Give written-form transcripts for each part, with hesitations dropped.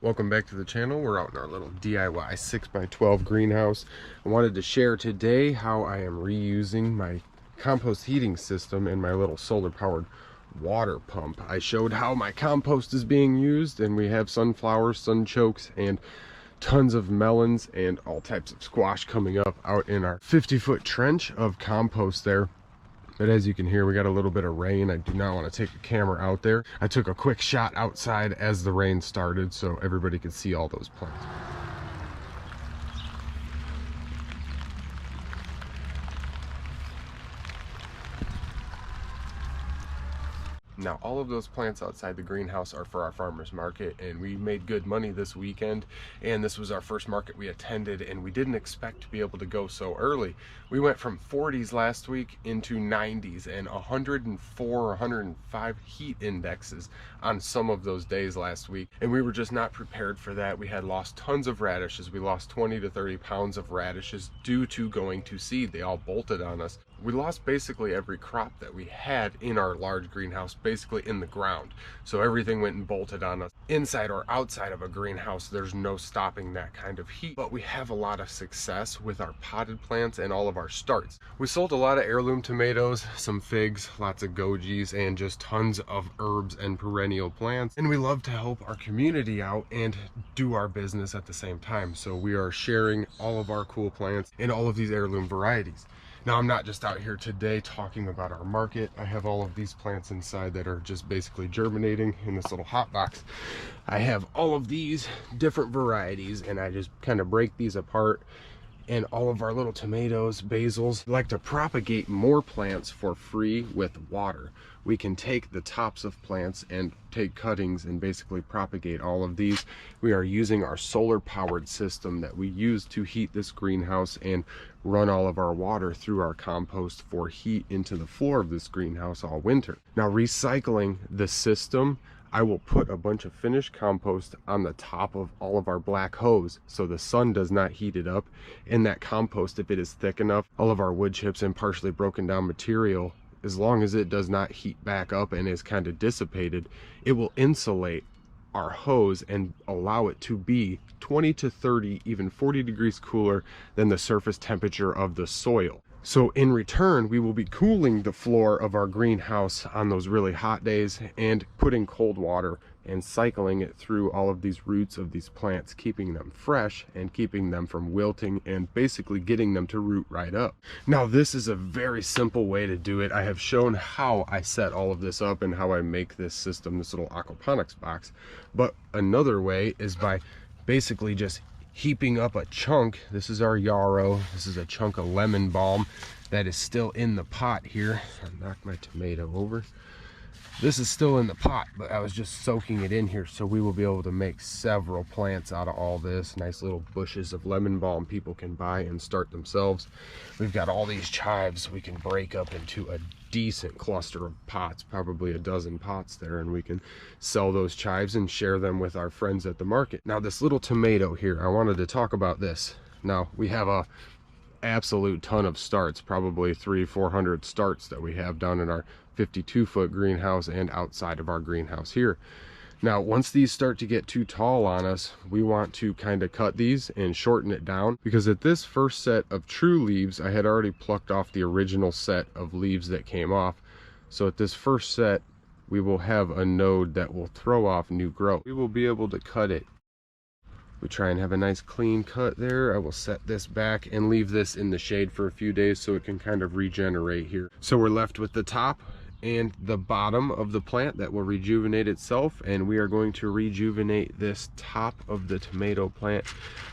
Welcome back to the channel. We're out in our little DIY 6x12 greenhouse. I wanted to share today how I am reusing my compost heating system and my little solar powered water pump. I showed how my compost is being used, and we have sunflowers, sunchokes, and tons of melons and all types of squash coming up out in our 50-foot trench of compost there. But as you can hear, we got a little bit of rain. I do not want to take a camera out there. I took a quick shot outside as the rain started so everybody could see all those plants. Now, all of those plants outside the greenhouse are for our farmers market, and we made good money this weekend, and this was our first market we attended, and we didn't expect to be able to go so early. We went from 40s last week into 90s and 104, 105 heat indexes on some of those days last week, and we were just not prepared for that. We had lost tons of radishes. We lost 20 to 30 pounds of radishes due to going to seed. They all bolted on us. We lost basically every crop that we had in our large greenhouse, basically in the ground. So everything went and bolted on us. Inside or outside of a greenhouse, there's no stopping that kind of heat. But we have a lot of success with our potted plants and all of our starts. We sold a lot of heirloom tomatoes, some figs, lots of gojis, and just tons of herbs and perennial plants. And we love to help our community out and do our business at the same time. So we are sharing all of our cool plants and all of these heirloom varieties. Now, I'm not just out here today talking about our market. I have all of these plants inside that are just basically germinating in this little hot box. I have all of these different varieties, and I just kind of break these apart. And all of our little tomatoes, basils, we like to propagate more plants for free with water. We can take the tops of plants and take cuttings and basically propagate all of these. We are using our solar powered system that we use to heat this greenhouse and run all of our water through our compost for heat into the floor of this greenhouse all winter. Now, recycling the system, I will put a bunch of finished compost on the top of all of our black hose so the sun does not heat it up. And that compost, if it is thick enough, all of our wood chips and partially broken down material, as long as it does not heat back up and is kind of dissipated, it will insulate our hose and allow it to be 20 to 30, even 40 degrees cooler than the surface temperature of the soil. So in return, we will be cooling the floor of our greenhouse on those really hot days and putting cold water and cycling it through all of these roots of these plants, keeping them fresh and keeping them from wilting and basically getting them to root right up. Now, this is a very simple way to do it. I have shown how I set all of this up and how I make this system, this little aquaponics box. But another way is by basically just heaping up a chunk. This is our yarrow. This is a chunk of lemon balm that is still in the pot here. I knocked my tomato over. This is still in the pot, but I was just soaking it in here, so we will be able to make several plants out of all this. Nice little bushes of lemon balm people can buy and start themselves. We've got all these chives we can break up into a decent cluster of pots, probably a dozen pots there, and we can sell those chives and share them with our friends at the market. Now, this little tomato here, I wanted to talk about this. Now, we have a absolute ton of starts, probably 300-400 starts that we have down in our 52-foot greenhouse and outside of our greenhouse here. Now, once these start to get too tall on us, we want to kind of cut these and shorten it down, because at this first set of true leaves, I had already plucked off the original set of leaves that came off. So at this first set, we will have a node that will throw off new growth. We will be able to cut it. We try and have a nice clean cut there. I will set this back and leave this in the shade for a few days so it can kind of regenerate here. So we're left with the top and the bottom of the plant that will rejuvenate itself, and we are going to rejuvenate this top of the tomato plant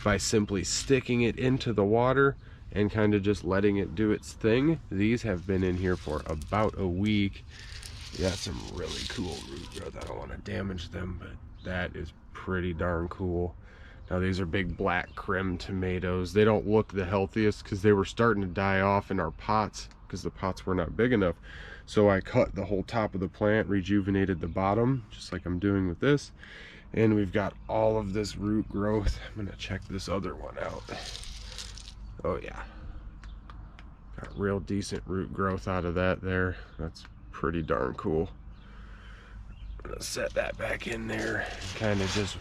by simply sticking it into the water and kind of just letting it do its thing. These have been in here for about a week. We got some really cool root growth. I don't want to damage them, but that is pretty darn cool. Now, these are big black crim tomatoes. They don't look the healthiest because they were starting to die off in our pots because the pots were not big enough. So I cut the whole top of the plant, rejuvenated the bottom, just like I'm doing with this. And we've got all of this root growth. I'm gonna check this other one out. Oh yeah. Got real decent root growth out of that there. That's pretty darn cool. I'm gonna set that back in there and kind of just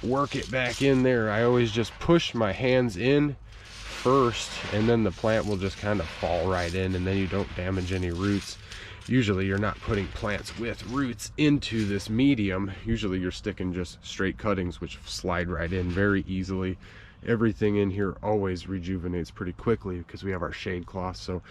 work it back in there. I always just push my hands in first, and then the plant will just kind of fall right in, and then you don't damage any roots. Usually you're not putting plants with roots into this medium. Usually you're sticking just straight cuttings, which slide right in very easily. Everything in here always rejuvenates pretty quickly because we have our shade cloth. So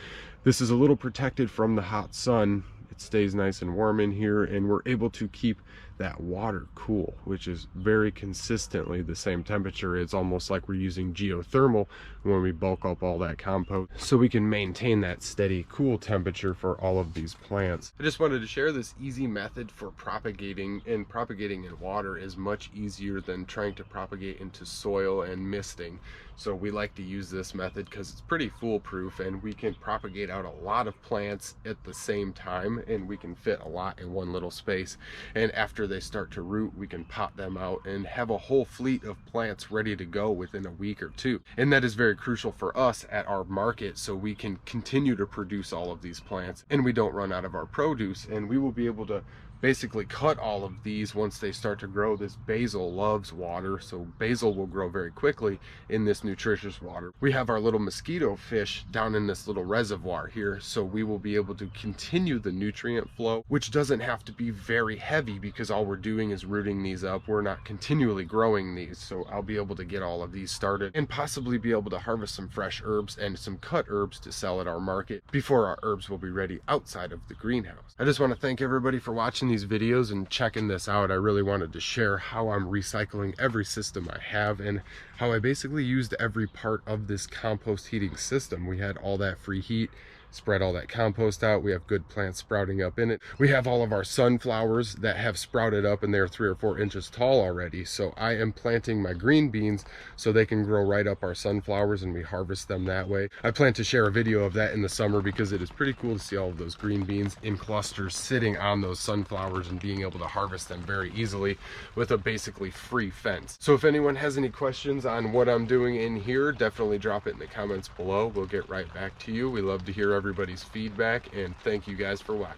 this is a little protected from the hot sun. It stays nice and warm in here, and we're able to keep that water cool, which is very consistently the same temperature. It's almost like we're using geothermal when we bulk up all that compost, so we can maintain that steady cool temperature for all of these plants. I just wanted to share this easy method for propagating, and propagating in water is much easier than trying to propagate into soil and misting. So we like to use this method because it's pretty foolproof, and we can propagate out a lot of plants at the same time, and we can fit a lot in one little space. And after they start to root, we can pot them out and have a whole fleet of plants ready to go within a week or two. And that is very crucial for us at our market, so we can continue to produce all of these plants and we don't run out of our produce. And we will be able to basically cut all of these once they start to grow. This basil loves water, so basil will grow very quickly in this nutritious water. We have our little mosquito fish down in this little reservoir here, so we will be able to continue the nutrient flow, which doesn't have to be very heavy because all we're doing is rooting these up. We're not continually growing these, so I'll be able to get all of these started and possibly be able to harvest some fresh herbs and some cut herbs to sell at our market before our herbs will be ready outside of the greenhouse. I just want to thank everybody for watching these videos and checking this out. I really wanted to share how I'm recycling every system I have and how I basically used every part of this compost heating system. We had all that free heat, spread all that compost out. We have good plants sprouting up in it. We have all of our sunflowers that have sprouted up, and they're 3 or 4 inches tall already. So I am planting my green beans so they can grow right up our sunflowers, and we harvest them that way. I plan to share a video of that in the summer because it is pretty cool to see all of those green beans in clusters sitting on those sunflowers and being able to harvest them very easily with a basically free fence. So if anyone has any questions on what I'm doing in here, definitely drop it in the comments below. We'll get right back to you. We love to hear everybody's feedback, and thank you guys for watching.